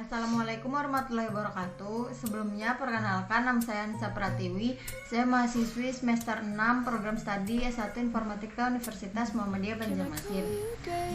Assalamualaikum warahmatullahi wabarakatuh. Sebelumnya perkenalkan, nama saya Anissa Pratiwi. Saya mahasiswi semester 6 program studi S1 Informatika Universitas Muhammadiyah Banjarmasin.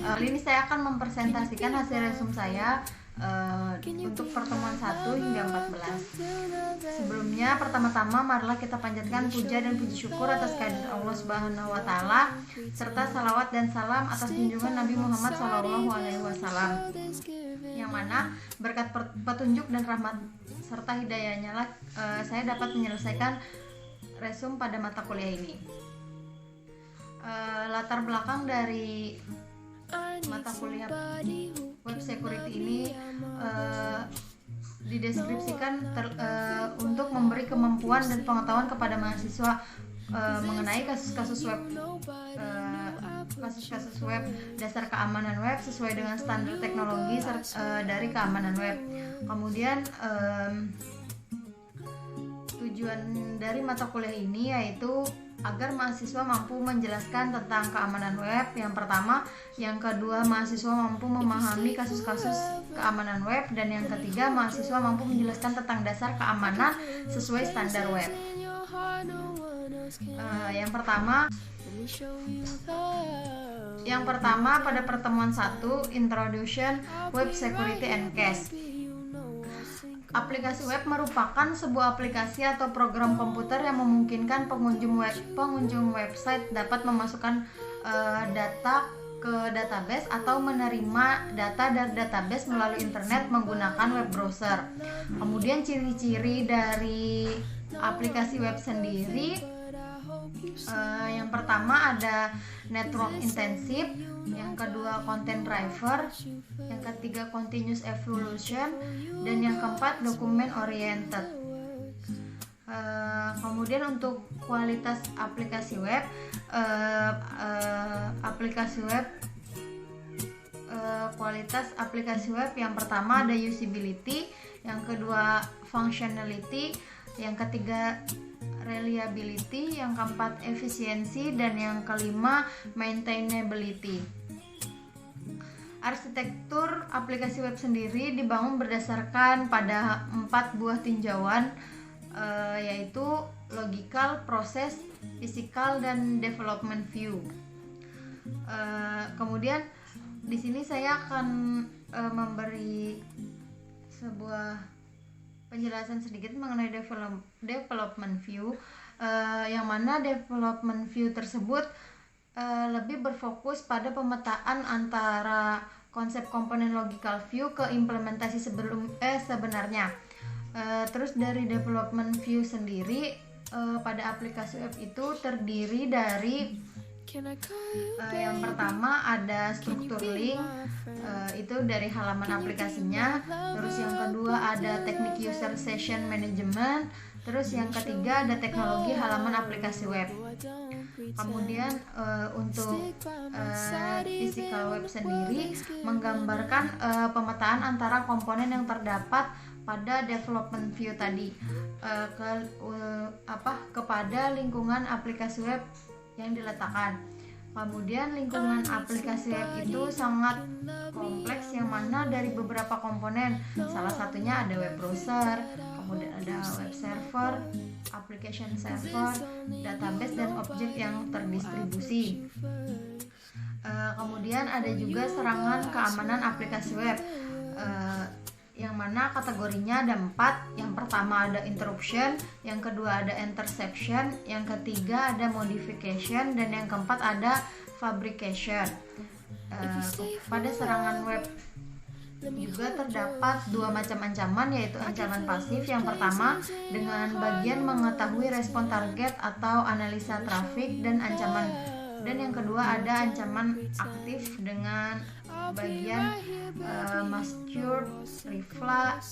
Kali ini saya akan mempresentasikan hasil resume saya untuk pertemuan 1 hingga 14. Sebelumnya, pertama-tama marilah kita panjatkan puja dan puji syukur atas kehadirat Allah Subhanahu wa taala serta salawat dan salam atas junjungan Nabi Muhammad SAW, yang mana berkat petunjuk dan rahmat serta hidayahnya lah saya dapat menyelesaikan resume pada mata kuliah ini. Latar belakang dari mata kuliah web security ini dideskripsikan untuk memberi kemampuan dan pengetahuan kepada mahasiswa mengenai kasus-kasus web, dasar keamanan web sesuai dengan standar teknologi dari keamanan web. Kemudian tujuan dari mata kuliah ini yaitu agar mahasiswa mampu menjelaskan tentang keamanan web yang pertama, yang kedua mahasiswa mampu memahami kasus-kasus keamanan web, dan yang ketiga mahasiswa mampu menjelaskan tentang dasar keamanan sesuai standar web. Yang pertama pada pertemuan 1, Introduction Web Security and Cache. Aplikasi web merupakan sebuah aplikasi atau program komputer yang memungkinkan pengunjung website dapat memasukkan data ke database atau menerima data dari database melalui internet menggunakan web browser. Kemudian ciri-ciri dari aplikasi web sendiri, yang pertama ada network intensif, yang kedua content driver, yang ketiga continuous evolution, dan yang keempat document oriented. Kemudian untuk kualitas aplikasi web, kualitas aplikasi web yang pertama ada usability, yang kedua functionality, yang ketiga reliability, yang keempat efisiensi, dan yang kelima maintainability. Arsitektur aplikasi web sendiri dibangun berdasarkan pada 4 buah tinjauan, yaitu logical, proses, physical, dan development view. Kemudian di sini saya akan memberi sebuah penjelasan sedikit mengenai development view, yang mana development view tersebut lebih berfokus pada pemetaan antara konsep komponen logical view ke implementasi sebenarnya. Terus dari development view sendiri, pada aplikasi web itu terdiri dari yang pertama ada struktur link, itu dari halaman aplikasinya. Terus yang kedua ada teknik user session management. Terus yang ketiga ada teknologi halaman aplikasi web. Kemudian untuk physical web sendiri menggambarkan pemetaan antara komponen yang terdapat pada development view tadi kepada lingkungan aplikasi web yang diletakkan. Kemudian lingkungan aplikasi web itu sangat kompleks, yang mana dari beberapa komponen. Salah satunya ada web browser, kemudian ada web server, application server, database, dan objek yang terdistribusi. Kemudian ada juga serangan keamanan aplikasi web, yang mana kategorinya ada 4. Yang pertama ada interruption, yang kedua ada interception, yang ketiga ada modification, dan yang keempat ada fabrication. Pada serangan web juga terdapat 2 macam ancaman, yaitu ancaman pasif. Yang pertama dengan bagian mengetahui respon target atau analisa traffic, dan yang kedua ada ancaman aktif dengan bagian mature,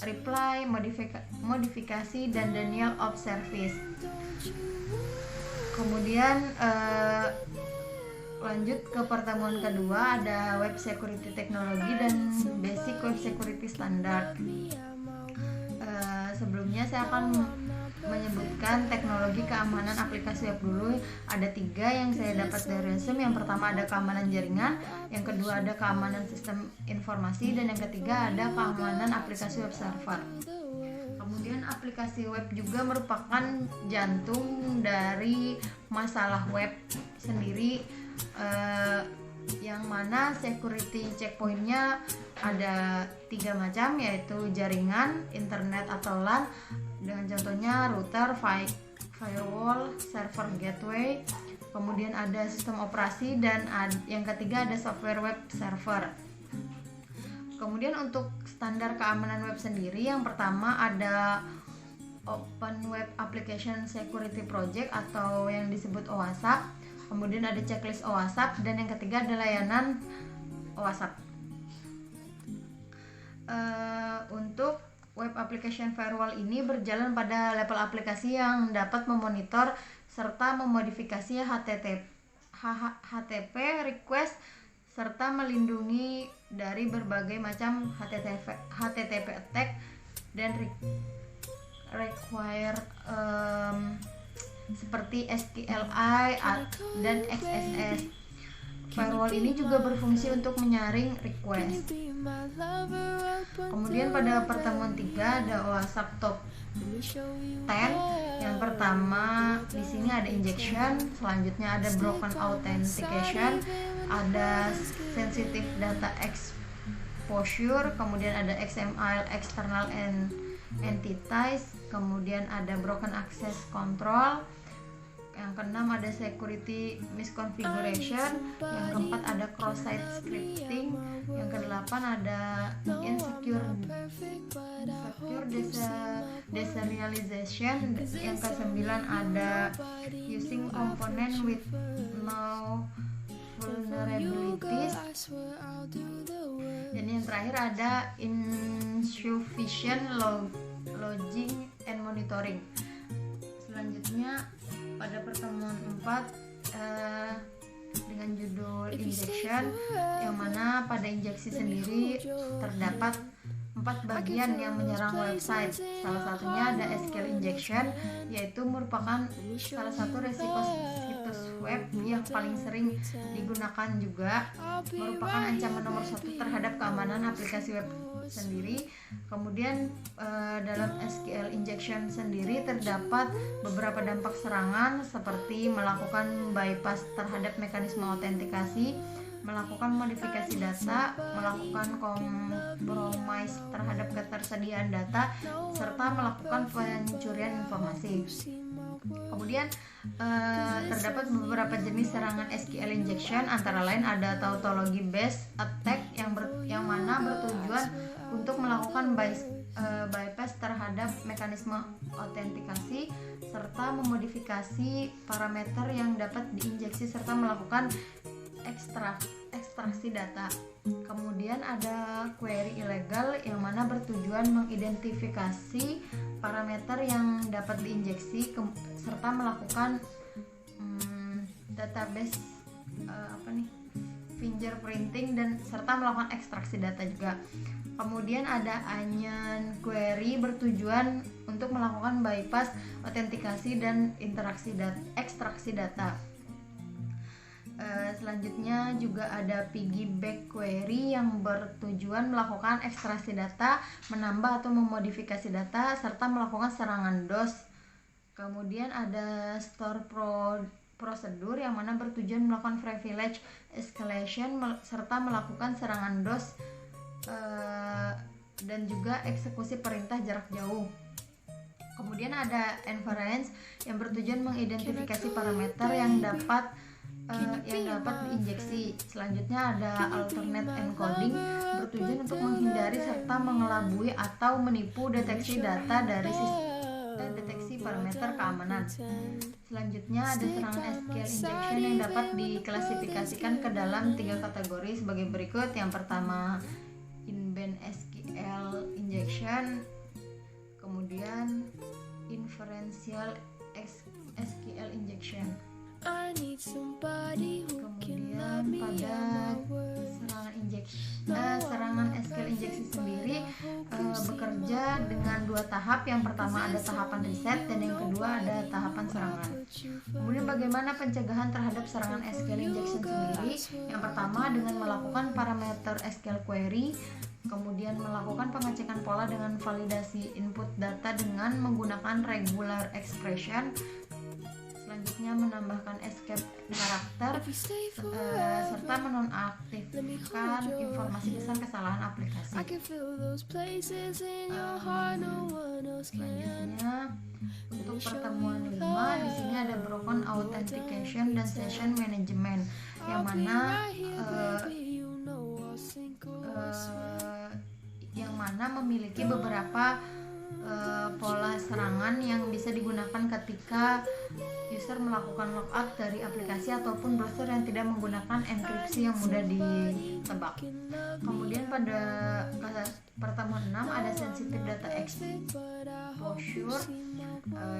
reply, modifikasi, dan denial of service. Kemudian lanjut ke pertemuan kedua, ada web security technology dan basic web security standard. Sebelumnya saya akan menyebutkan teknologi keamanan aplikasi web dulu. Ada 3 yang saya dapat dari resume. Yang pertama ada keamanan jaringan, yang kedua ada keamanan sistem informasi, dan yang ketiga ada keamanan aplikasi web server. Kemudian aplikasi web juga merupakan jantung dari masalah web sendiri, yang mana security checkpointnya ada 3 macam, yaitu jaringan, internet atau LAN, dengan contohnya router, firewall, server gateway. Kemudian ada sistem operasi, dan yang ketiga ada software web server. Kemudian untuk standar keamanan web sendiri, yang pertama ada Open Web Application Security Project atau yang disebut OWASP. Kemudian ada checklist OWASP, dan yang ketiga ada layanan OWASP. Untuk Web Application Firewall ini berjalan pada level aplikasi yang dapat memonitor serta memodifikasi HTTP request serta melindungi dari berbagai macam HTTP attack dan require seperti SQLi dan XSS. Firewall ini juga berfungsi untuk menyaring request. Kemudian pada pertemuan 3 ada OWASP Top 10. Yang pertama di sini ada injection, selanjutnya ada broken authentication, ada sensitive data exposure, kemudian ada XML external entities, kemudian ada broken access control. Yang keenam ada security misconfiguration, yang keempat ada cross-site scripting, yang kedelapan ada insecure deserialization, yang kesembilan ada using component with no vulnerabilities, dan yang terakhir ada insufficient logging and monitoring. Selanjutnya pada pertemuan 4 dengan judul injection, yang mana pada injeksi sendiri terdapat 4 bagian yang menyerang website. Salah satunya ada SQL injection, yaitu merupakan salah satu resiko situs web yang paling sering digunakan, juga merupakan ancaman nomor 1 terhadap keamanan aplikasi web sendiri. Kemudian dalam SQL injection sendiri terdapat beberapa dampak serangan seperti melakukan bypass terhadap mekanisme autentikasi, melakukan modifikasi data, melakukan kompromis terhadap ketersediaan data, serta melakukan pencurian informasi. Kemudian terdapat beberapa jenis serangan SQL injection, antara lain ada tautology based attack yang mana bertujuan untuk melakukan bypass terhadap mekanisme autentikasi serta memodifikasi parameter yang dapat diinjeksi serta melakukan ekstraksi data. Kemudian ada query ilegal yang mana bertujuan mengidentifikasi parameter yang dapat diinjeksi serta melakukan database fingerprinting dan serta melakukan ekstraksi data juga. Kemudian ada onion query bertujuan untuk melakukan bypass autentikasi dan ekstraksi data. Selanjutnya juga ada piggyback query yang bertujuan melakukan ekstraksi data, menambah atau memodifikasi data, serta melakukan serangan DOS. Kemudian ada store prosedur yang mana bertujuan melakukan privilege escalation serta melakukan serangan DOS dan juga eksekusi perintah jarak jauh. Kemudian ada inference yang bertujuan mengidentifikasi parameter yang dapat diinjeksi. Selanjutnya ada alternate encoding bertujuan untuk menghindari serta mengelabui atau menipu deteksi data dari deteksi parameter keamanan. Selanjutnya ada serangan SQL injection yang dapat diklasifikasikan ke dalam 3 kategori sebagai berikut. Yang pertama inbound SQL injection, kemudian inferential SQL injection. Kemudian pada serangan SQL injeksi sendiri bekerja dengan 2 tahap. Yang pertama ada tahapan riset dan yang kedua ada tahapan serangan. Kemudian bagaimana pencegahan terhadap serangan SQL injection sendiri? Yang pertama dengan melakukan parameter SQL query, kemudian melakukan pengecekan pola dengan validasi input data dengan menggunakan regular expression. Selanjutnya menambahkan escape karakter serta menonaktifkan informasi besar kesalahan aplikasi. Selanjutnya untuk pertemuan 5 di sini ada broken authentication dan session management, yang mana memiliki beberapa pola serangan yang bisa digunakan ketika user melakukan logout dari aplikasi ataupun browser yang tidak menggunakan enkripsi yang mudah ditebak. Kemudian pada pertemuan 6 ada sensitive data exposure,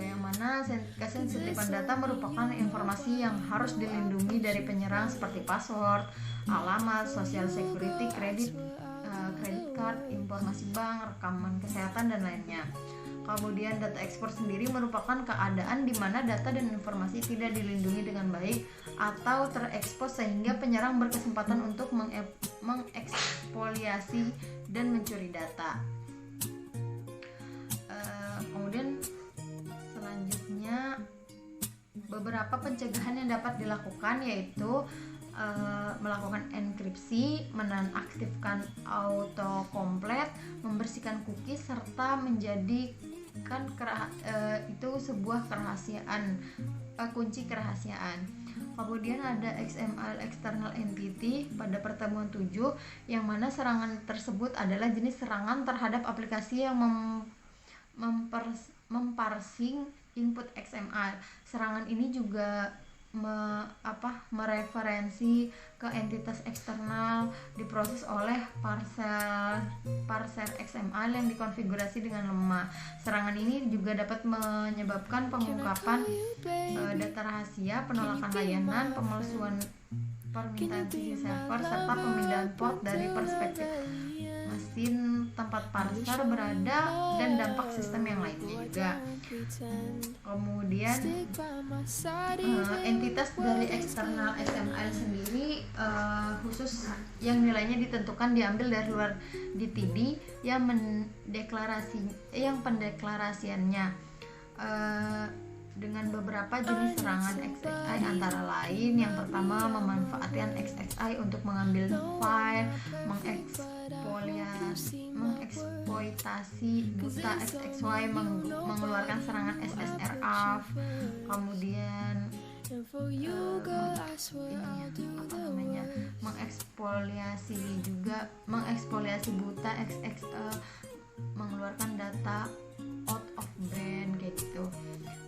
yang mana kesensitifan data merupakan informasi yang harus dilindungi dari penyerang seperti password, alamat, social security, kredit card, informasi bank, rekaman kesehatan, dan lainnya. Kemudian data export sendiri merupakan keadaan di mana data dan informasi tidak dilindungi dengan baik atau terekspos sehingga penyerang berkesempatan untuk mengekspoliasi dan mencuri data. Kemudian selanjutnya beberapa pencegahan yang dapat dilakukan yaitu melakukan enkripsi, menonaktifkan autocomplete, membersihkan cookies, serta menjadikan itu sebuah kerahasiaan, kunci kerahasiaan. Kemudian ada XML external entity pada pertemuan 7, yang mana serangan tersebut adalah jenis serangan terhadap aplikasi yang memparsing input XML. Serangan ini juga mereferensi ke entitas eksternal diproses oleh parser XML yang dikonfigurasi dengan lemah. Serangan ini juga dapat menyebabkan pengungkapan data rahasia, penolakan layanan, pemalsuan permintaan sisi server, serta pemindahan port dari perspektif mesin tempat parser berada dan dampak sistem yang lainnya juga. Kemudian entitas dari eksternal XML sendiri khusus yang nilainya ditentukan diambil dari luar DTD yang pendeklarasiannya dengan beberapa jenis serangan XXI, antara lain yang pertama memanfaatkan XXI untuk mengambil file, mengeksploitasi buta XXY, mengeluarkan serangan SSRF, kemudian mengekspoliasi buta XXE, mengeluarkan data out of band kayak gitu.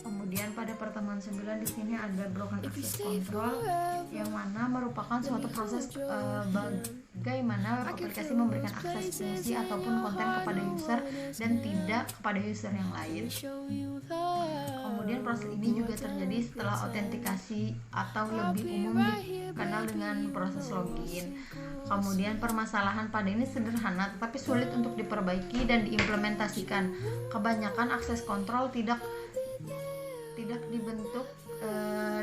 Kemudian pada pertemuan 9 di sini ada broken access control, yang mana merupakan suatu proses bagaimana aplikasi memberikan akses fungsi ataupun konten kepada user dan tidak kepada user yang lain. Kemudian proses ini juga terjadi setelah autentikasi atau lebih umum dikenal dengan proses login. Kemudian permasalahan pada ini sederhana tetapi sulit untuk diperbaiki dan diimplementasikan. Kebanyakan akses kontrol tidak dibentuk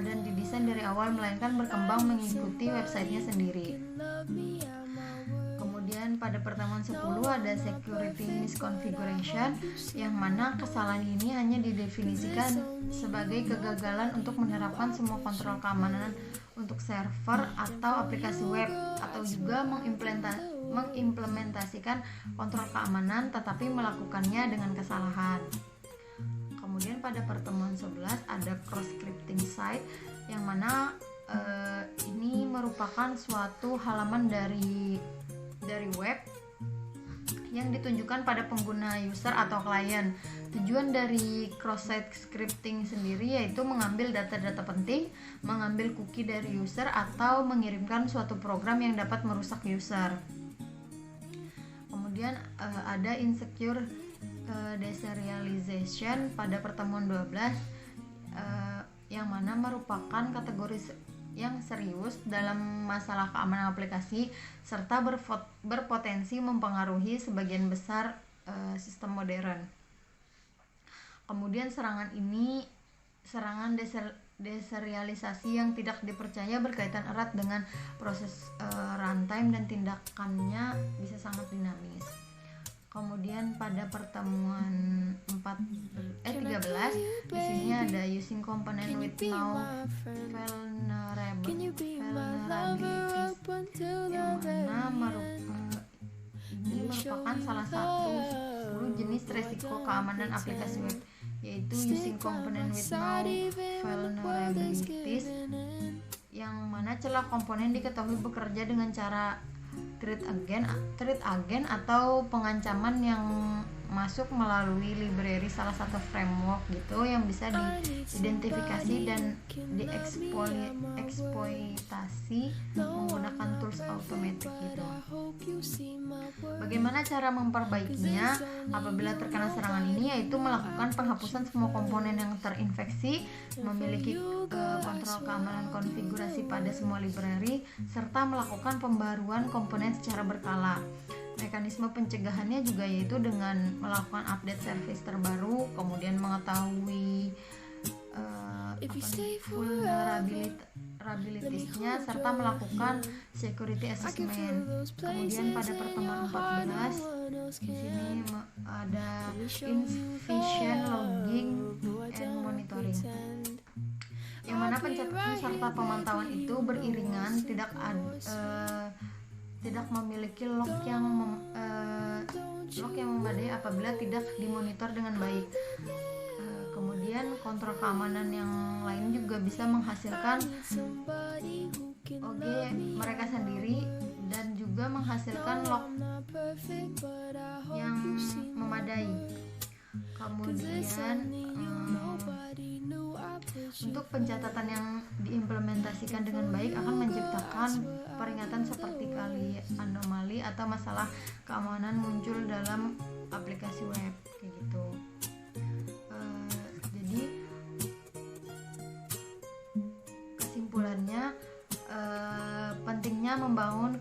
dan didesain dari awal, melainkan berkembang mengikuti websitenya sendiri. Kemudian pada pertemuan 10 ada security misconfiguration, yang mana kesalahan ini hanya didefinisikan sebagai kegagalan untuk menerapkan semua kontrol keamanan untuk server atau aplikasi web, atau juga mengimplementasikan kontrol keamanan tetapi melakukannya dengan kesalahan. Kemudian pada pertemuan 11 ada cross scripting site, yang mana ini merupakan suatu halaman dari web yang ditunjukkan pada pengguna user atau klien. Tujuan dari cross-site scripting sendiri yaitu mengambil data-data penting, mengambil cookie dari user, atau mengirimkan suatu program yang dapat merusak user. Kemudian ada insecure deserialization pada pertemuan 12, yang mana merupakan kategori yang serius dalam masalah keamanan aplikasi serta berpotensi mempengaruhi sebagian besar sistem modern. Kemudian serangan deserialisasi yang tidak dipercaya berkaitan erat dengan proses runtime dan tindakannya bisa sangat dinamis. Kemudian pada pertemuan 13 di sini ada using component with no vulnerabilities, yang mana ini merupakan salah satu 10 jenis resiko keamanan aplikasi web, yaitu using component with no vulnerabilities, yang mana celah komponen diketahui bekerja dengan cara threat agent atau pengancaman yang masuk melalui library salah satu framework gitu yang bisa diidentifikasi dan dieksploitasi menggunakan tools automatic gitu. Bagaimana cara memperbaikinya apabila terkena serangan ini, yaitu melakukan penghapusan semua komponen yang terinfeksi, memiliki kontrol keamanan konfigurasi pada semua library, serta melakukan pembaruan komponen secara berkala. Mekanisme pencegahannya juga yaitu dengan melakukan update service terbaru, kemudian mengetahui vulnerabilities-nya serta melakukan security assessment. Kemudian pada pertemuan 14 di sini ada insufficient logging and monitoring, yang mana pencatatan serta pemantauan itu beriringan, tidak memiliki log yang memadai apabila tidak dimonitor dengan baik. Kemudian kontrol keamanan yang lain juga bisa menghasilkan OG mereka sendiri dan juga menghasilkan log yang memadai. Kemudian untuk pencatatan yang diimplementasikan dengan baik akan menciptakan peringatan seperti kali anomali atau masalah keamanan muncul dalam aplikasi web kayak gitu. Jadi kesimpulannya, pentingnya membangun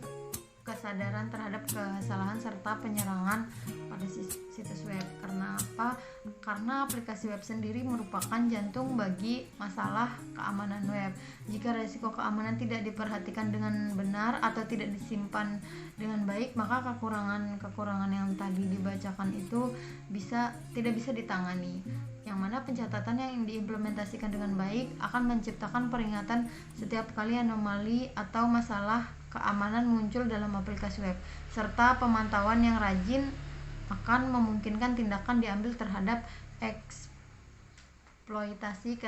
kesadaran terhadap kesalahan serta penyerangan pada situs web. Karena apa? Karena aplikasi web sendiri merupakan jantung bagi masalah keamanan web. Jika risiko keamanan tidak diperhatikan dengan benar atau tidak disimpan dengan baik, maka kekurangan yang tadi dibacakan itu tidak bisa ditangani. Yang mana pencatatan yang diimplementasikan dengan baik akan menciptakan peringatan setiap kali anomali atau masalah keamanan muncul dalam aplikasi web, serta pemantauan yang rajin akan memungkinkan tindakan diambil terhadap eksploitasi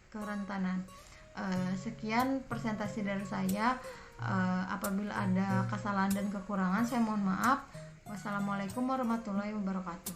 kerentanan. Sekian presentasi dari saya. Apabila ada kesalahan dan kekurangan, saya mohon maaf. Wassalamualaikum warahmatullahi wabarakatuh.